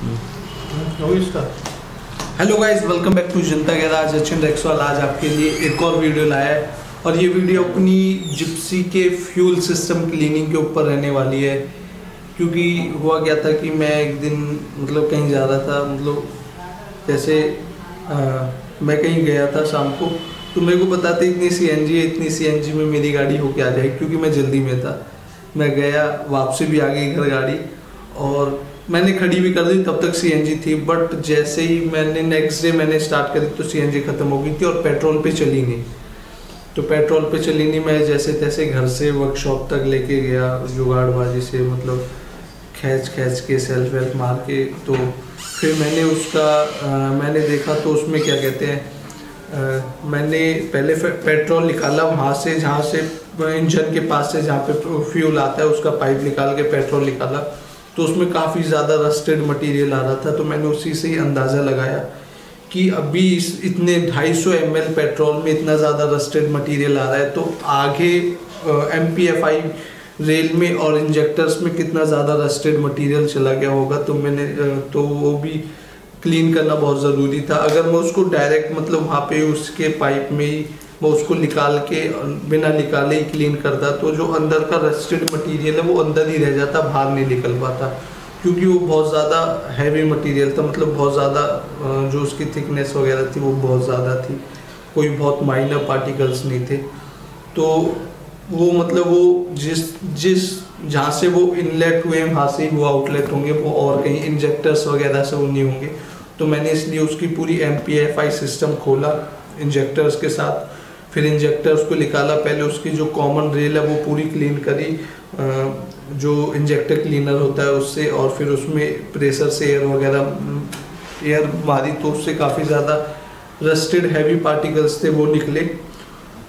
Hello guys, welcome back to Janta Garage. Sachin Rexwal आज आपके लिए एक और वीडियो लाया है और ये वीडियो अपनी जिप्सी के फ्यूल सिस्टम क्लीनिंग के ऊपर रहने वाली है। क्योंकि हुआ क्या था कि मैं एक दिन मतलब कहीं जा रहा था, मतलब जैसे मैं कहीं गया था शाम को, तो मेरे को पता था इतनी सीएनजी है, इतनी सीएनजी में मेरी गाड़ी होके आ जाएगी, क्योंकि मैं जल्दी में था। मैं गया, वापसी भी आ गई घर गाड़ी, और मैंने खड़ी भी कर दी, तब तक सीएनजी थी। बट जैसे ही मैंने नेक्स्ट डे मैंने स्टार्ट करी तो सीएनजी ख़त्म हो गई थी और पेट्रोल पे चली नहीं। तो पेट्रोल पे चली नहीं, मैं जैसे तैसे घर से वर्कशॉप तक लेके गया, जुगाड़बाजी से मतलब खींच के सेल्फ वेल्फ मार के। तो फिर मैंने उसका मैंने देखा तो उसमें क्या कहते हैं, मैंने पहले पेट्रोल निकाला वहाँ से, जहाँ से इंजन के पास से जहाँ पे फ्यूल आता है उसका पाइप निकाल के पेट्रोल निकाला, तो उसमें काफ़ी ज़्यादा रस्टेड मटेरियल आ रहा था। तो मैंने उसी से ही अंदाज़ा लगाया कि अभी इतने 250 ml पेट्रोल में इतना ज़्यादा रस्टेड मटेरियल आ रहा है, तो आगे MPFI रेल में और इंजेक्टर्स में कितना ज़्यादा रस्टेड मटेरियल चला गया होगा। तो वो भी क्लीन करना बहुत ज़रूरी था। अगर मैं उसको डायरेक्ट मतलब वहाँ पे उसके पाइप में ही मैं उसको निकाल के बिना निकाले ही क्लीन करता, तो जो अंदर का रस्टेड मटेरियल है वो अंदर ही रह जाता, बाहर नहीं निकल पाता, क्योंकि वो बहुत ज़्यादा हैवी मटेरियल था। मतलब बहुत ज़्यादा जो उसकी थिकनेस वगैरह थी वो बहुत ज़्यादा थी, कोई बहुत माइनर पार्टिकल्स नहीं थे। तो वो मतलब वो जिस जहाँ से वो इनलेट हुए वहाँ से ही वो आउटलेट होंगे, वो और कहीं इंजेक्टर्स वगैरह से वो नहीं होंगे। तो मैंने इसलिए उसकी पूरी MPFI सिस्टम खोला इंजेक्टर्स के साथ, फिर इंजेक्टर्स को निकाला, पहले उसकी जो कॉमन रेल है वो पूरी क्लीन करी जो इंजेक्टर क्लीनर होता है उससे, और फिर उसमें प्रेशर से एयर मारी, तो उससे काफ़ी ज़्यादा रस्टेड हैवी पार्टिकल्स थे वो निकले।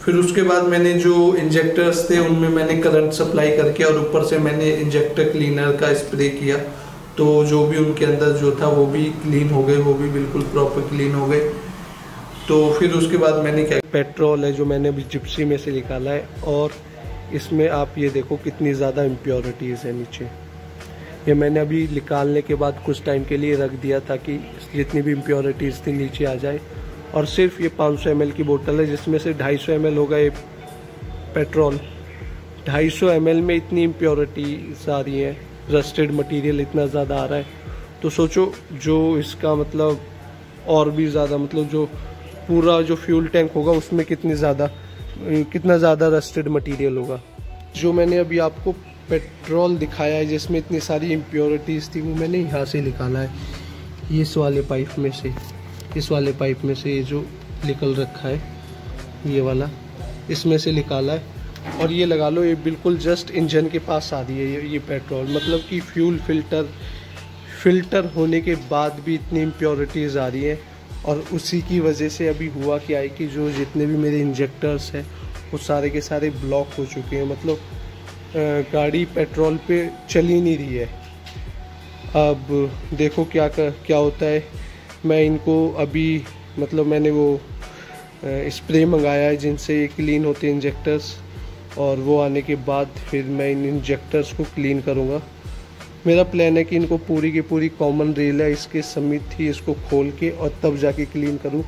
फिर उसके बाद मैंने जो इंजेक्टर्स थे उनमें मैंने करंट सप्लाई करके और ऊपर से मैंने इंजेक्टर क्लीनर का स्प्रे किया, तो जो भी उनके अंदर जो था वो भी क्लीन हो गए, वो भी बिल्कुल प्रॉपर क्लीन हो गए। तो फिर उसके बाद मैंने क्या, पेट्रोल है जो मैंने अभी जिप्सी में से निकाला है, और इसमें आप ये देखो कितनी ज़्यादा इम्प्योरिटीज़ है नीचे। ये मैंने अभी निकालने के बाद कुछ टाइम के लिए रख दिया ताकि जितनी भी इम्प्योरिटीज़ थी नीचे आ जाए। और सिर्फ ये 500 ml की बोतल है, जिसमें से 250 ml होगा ये पेट्रोल। 250 ml में इतनी इम्प्योरिटीज़ आ रही हैं, रस्टेड मटेरियल इतना ज़्यादा आ रहा है, तो सोचो जो इसका मतलब और भी ज़्यादा मतलब जो पूरा जो फ्यूल टैंक होगा उसमें कितना ज़्यादा रस्टेड मटेरियल होगा। जो मैंने अभी आपको पेट्रोल दिखाया है जिसमें इतनी सारी इम्प्योरिटीज़ थी, वो मैंने यहाँ से निकाला है, इस वाले पाइप में से ये जो निकल रखा है ये वाला, इसमें से निकाला है। और ये लगा लो, ये बिल्कुल जस्ट इंजन के पास आ रही है ये पेट्रोल, मतलब कि फ्यूल फिल्टर होने के बाद भी इतनी इम्प्योरिटीज़ आ रही हैं। और उसी की वजह से अभी हुआ क्या है कि जो जितने भी मेरे इंजेक्टर्स हैं वो सारे के सारे ब्लॉक हो चुके हैं, मतलब गाड़ी पेट्रोल पे चल ही नहीं रही है। अब देखो क्या होता है। मैं इनको अभी मतलब मैंने वो स्प्रे मंगाया है जिनसे ये क्लीन होते हैं इंजेक्टर्स, और वो आने के बाद फिर मैं इन इंजेक्टर्स को क्लीन करूँगा। मेरा प्लान है कि इनको पूरी की पूरी कॉमन रेल है इसके समेत ही इसको खोल के और तब जाके क्लीन करूँ,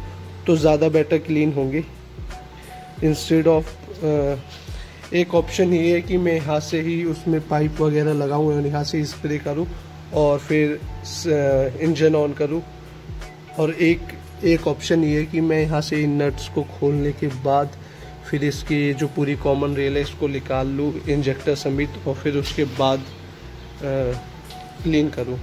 तो ज़्यादा बेटर क्लीन होंगे। इंस्टेड ऑफ एक ऑप्शन ये है कि मैं यहाँ से ही उसमें पाइप वगैरह लगाऊँ और यहाँ से स्प्रे करूँ और फिर इंजन ऑन करूँ। और एक ऑप्शन ये है कि मैं यहाँ से इन नट्स को खोलने के बाद फिर इसकी जो पूरी कॉमन रेल है इसको निकाल लूँ इंजेक्टर समेत, और फिर उसके बाद क्लीन करूँ।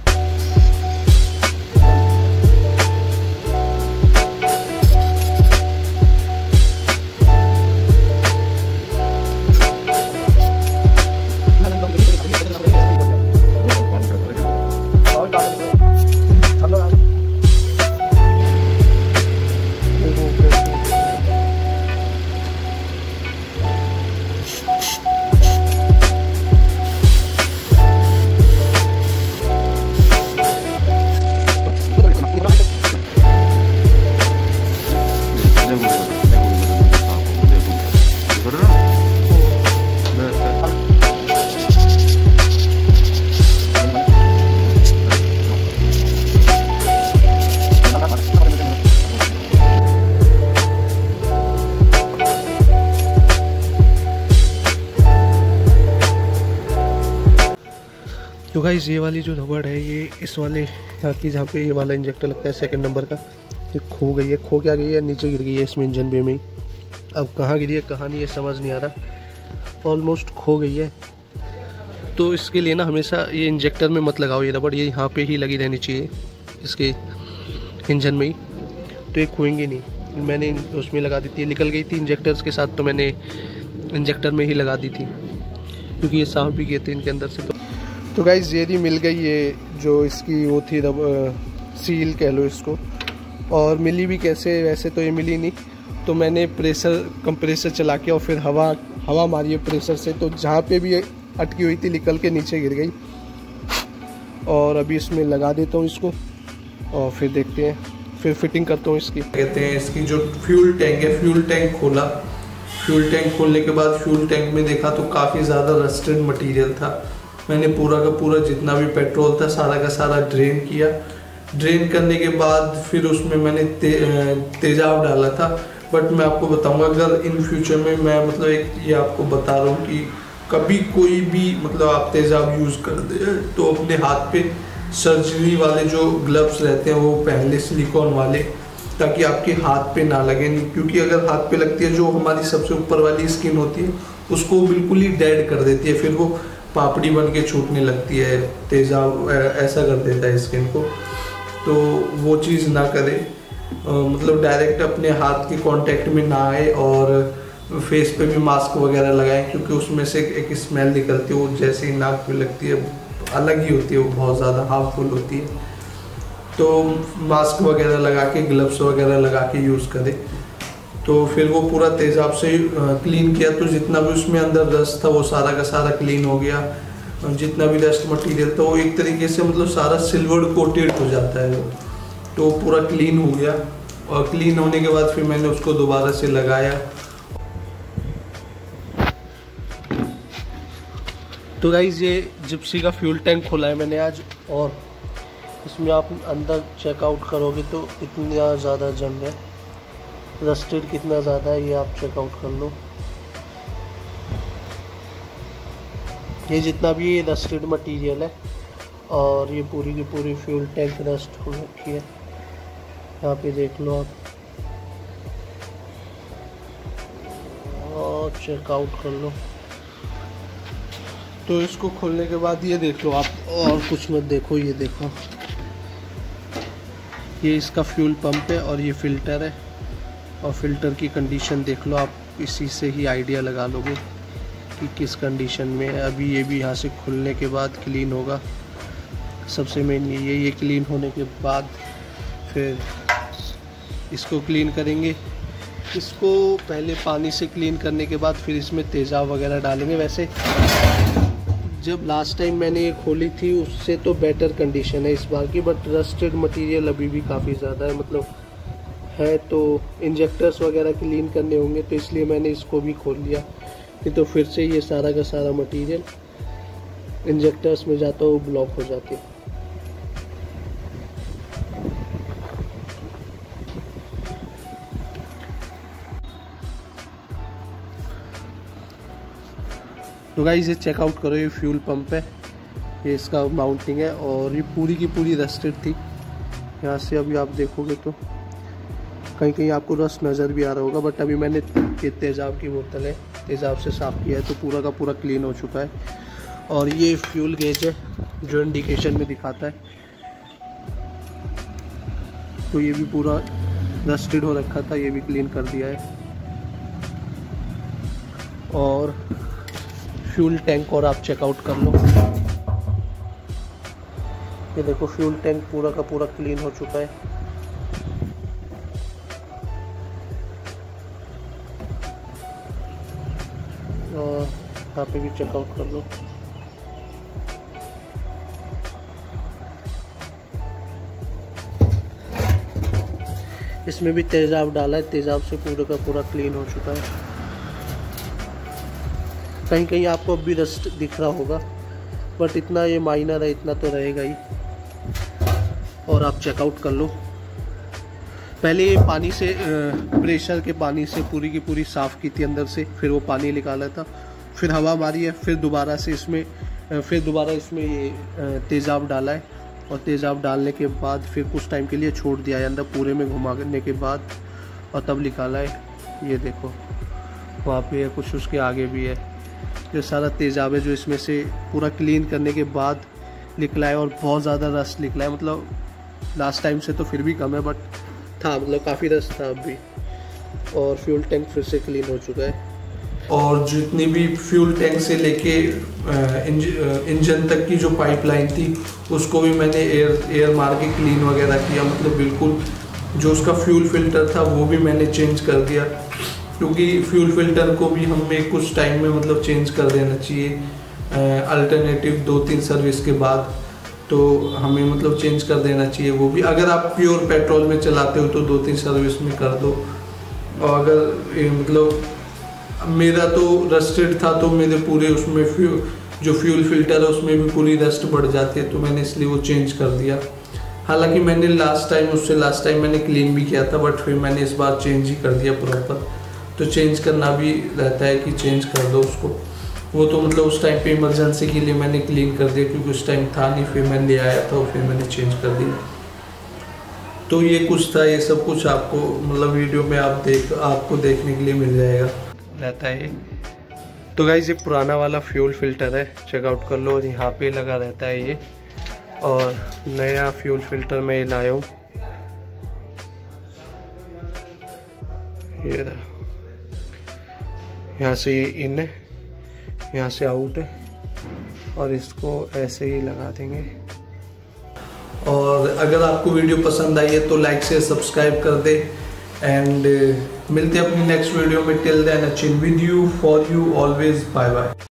तो गाइस ये वाली जो रबड़ है ये इस वाले यहाँ की जहाँ पे ये वाला इंजेक्टर लगता है 2nd नंबर का, ये खो गई है। खो क्या गई है, नीचे गिर गई है इसमें इंजन बे में ही। अब कहाँ गिरी है कहाँ नहीं है समझ नहीं आ रहा, ऑलमोस्ट खो गई है। तो इसके लिए ना हमेशा ये इंजेक्टर में मत लगाओ, ये रबड़ ये यहाँ पे ही लगी रहनी चाहिए इसके इंजन में ही, तो ये खोएंगे नहीं। मैंने उसमें लगा दी थी, निकल गई थी इंजेक्टर्स के साथ, तो मैंने इंजेक्टर में ही लगा दी थी क्योंकि ये साफ भी गए थे इनके अंदर से। तो गाइस ये मिल गई ये जो इसकी वो थी सील कह लो इसको, और मिली भी कैसे, वैसे तो ये मिली नहीं। तो मैंने कंप्रेसर चला के और फिर हवा मारी है प्रेशर से, तो जहाँ पे भी अटकी हुई थी निकल के नीचे गिर गई। और अभी इसमें लगा देता हूँ इसको और फिर देखते हैं, फिर फिटिंग करता हूँ इसकी। कहते हैं इसकी जो फ्यूल टैंक है, फ्यूल टैंक खोला, फ्यूल टैंक खोलने के बाद फ्यूल टैंक में देखा तो काफ़ी ज़्यादा रस्टेड मटेरियल था। मैंने पूरा का पूरा जितना भी पेट्रोल था सारा का सारा ड्रेन किया। ड्रेन करने के बाद फिर उसमें मैंने तेजाब डाला था। बट मैं आपको बताऊंगा, अगर इन फ्यूचर में मैं मतलब एक ये आपको बता रहा हूँ कि कभी कोई भी मतलब आप तेजाब यूज़ कर दे तो अपने हाथ पे सर्जरी वाले जो ग्लव्स रहते हैं वो पहन ले, सिलिकॉन वाले, ताकि आपके हाथ पे ना लगे। नहीं, क्योंकि अगर हाथ पे लगती है जो हमारी सबसे ऊपर वाली स्किन होती है उसको बिल्कुल ही डेड कर देती है, फिर वो पापड़ी बन के छूटने लगती है, तेजाब ऐसा कर देता है स्किन को। तो वो चीज़ ना करें, मतलब डायरेक्ट अपने हाथ के कांटेक्ट में ना आए, और फेस पे भी मास्क वगैरह लगाएं क्योंकि उसमें से एक स्मेल निकलती है, वो जैसे ही नाक पे लगती है अलग ही होती है, वो बहुत ज़्यादा हार्मफुल होती है। तो मास्क वगैरह लगा के, ग्लव्स वगैरह लगा के यूज़ करें। तो फिर वो पूरा तेजाब से क्लीन किया, तो जितना भी उसमें अंदर रस्ट था वो सारा का सारा क्लीन हो गया। जितना भी डस्ट मटेरियल था वो एक तरीके से मतलब सारा सिल्वर कोटेड हो जाता है वो, तो पूरा क्लीन हो गया। और क्लीन होने के बाद फिर मैंने उसको दोबारा से लगाया। तो गाइज़ ये जिप्सी का फ्यूल टैंक खोला है मैंने आज, और इसमें आप अंदर चेकआउट करोगे तो इतना ज़्यादा जंग है, रस्टेड कितना ज़्यादा है ये आप चेकआउट कर लो। ये जितना भी ये रस्टेड मटेरियल है, और ये पूरी की पूरी फ्यूल टैंक रस्ट हो रखी है, यहाँ पे देख लो आप, और चेकआउट कर लो। तो इसको खोलने के बाद ये देख लो आप, और कुछ मत देखो, ये देखो ये इसका फ्यूल पंप है और ये फ़िल्टर है, और फिल्टर की कंडीशन देख लो आप, इसी से ही आइडिया लगा लोगे कि किस कंडीशन में है। अभी ये भी यहाँ से खुलने के बाद क्लीन होगा, सबसे मेन ये क्लीन होने के बाद फिर इसको क्लीन करेंगे। इसको पहले पानी से क्लीन करने के बाद फिर इसमें तेज़ाब वगैरह डालेंगे। वैसे जब लास्ट टाइम मैंने ये खोली थी उससे तो बेटर कंडीशन है इस बार की, बट रस्टेड मटेरियल अभी भी काफ़ी ज़्यादा है, मतलब है। तो इंजेक्टर्स वगैरह क्लीन करने होंगे, तो इसलिए मैंने इसको भी खोल लिया, नहीं तो फिर से ये सारा का सारा मटेरियल इंजेक्टर्स में जाता वो ब्लॉक हो जाती है। तो गाइस ये चेकआउट करो, ये फ्यूल पंप है, ये इसका माउंटिंग है, और ये पूरी की पूरी रस्टेड थी। यहाँ से अभी आप देखोगे तो कहीं कहीं आपको रस्ट नज़र भी आ रहा होगा, बट अभी मैंने ये तेज़ाब की बोतल है, तेज़ाब से साफ़ किया है, तो पूरा का पूरा क्लीन हो चुका है। और ये फ्यूल गेज है जो इंडिकेशन में दिखाता है, तो ये भी पूरा रस्टेड हो रखा था, ये भी क्लीन कर दिया है। और फ्यूल टैंक और आप चेकआउट कर लो, ये देखो फ्यूल टैंक पूरा का पूरा क्लीन हो चुका है। और यहाँ पे भी चेकआउट कर लो। इसमें भी तेज़ाब डाला है, तेज़ाब से पूरा का पूरा क्लीन हो चुका है। कहीं कहीं आपको अब भी रस्ट दिख रहा होगा, बट इतना ये माइनर है, इतना तो रहेगा ही। और आप चेकआउट कर लो। पहले ये पानी से प्रेशर के पानी से पूरी की पूरी साफ़ की थी अंदर से, फिर वो पानी निकाला था, फिर हवा मारी है, फिर दोबारा से इसमें फिर दोबारा इसमें ये तेज़ाब डाला है और तेज़ाब डालने के बाद फिर कुछ टाइम के लिए छोड़ दिया है अंदर पूरे में घुमाने के बाद, और तब निकाला है। ये देखो वहाँ पे है, कुछ उसके आगे भी है। ये सारा तेज़ाब है जो इसमें से पूरा क्लीन करने के बाद निकला है, और बहुत ज़्यादा रस निकला है। मतलब लास्ट टाइम से तो फिर भी कम है, बट था, मतलब काफ़ी रस था अब भी। और फ्यूल टैंक फिर से क्लीन हो चुका है। और जितनी भी फ्यूल टैंक से लेके इंजन तक की जो पाइपलाइन थी उसको भी मैंने एयर मार के क्लीन वगैरह किया। मतलब बिल्कुल जो उसका फ्यूल फिल्टर था वो भी मैंने चेंज कर दिया, क्योंकि फ्यूल फिल्टर को भी हमें कुछ टाइम में मतलब चेंज कर देना चाहिए अल्टरनेटिव 2-3 सर्विस के बाद। तो हमें मतलब चेंज कर देना चाहिए वो भी। अगर आप प्योर पेट्रोल में चलाते हो तो 2-3 सर्विस में कर दो। और अगर मतलब मेरा तो रस्टेड था तो मेरे पूरे उसमें जो फ्यूल फिल्टर है उसमें भी पूरी रस्ट बढ़ जाती है, तो मैंने इसलिए वो चेंज कर दिया। हालांकि मैंने लास्ट टाइम मैंने क्लीन भी किया था, बट फिर मैंने इस बार चेंज ही कर दिया प्रॉपर। तो चेंज करना भी रहता है कि चेंज कर दो उसको। वो तो मतलब उस टाइम पे इमरजेंसी के लिए मैंने क्लीन कर दिया, क्योंकि उस टाइम था नहीं, फिर मैंने ले आया था और फिर मैंने चेंज कर दिया। तो ये कुछ था, ये सब कुछ आपको मतलब वीडियो में आपको देखने के लिए मिल जाएगा रहता है। तो गाइस ये पुराना वाला फ्यूल फिल्टर है, चेकआउट कर लो, और यहाँ पे लगा रहता है ये। और नया फ्यूल फिल्टर मैं ये लाया हूँ, ये यहाँ से ये इन है, यहाँ से आउट है, और इसको ऐसे ही लगा देंगे। और अगर आपको वीडियो पसंद आई है तो लाइक से सब्सक्राइब कर दे। एंड मिलते हैं अपनी नेक्स्ट वीडियो में। Till then, a chill with you, for you always, bye bye.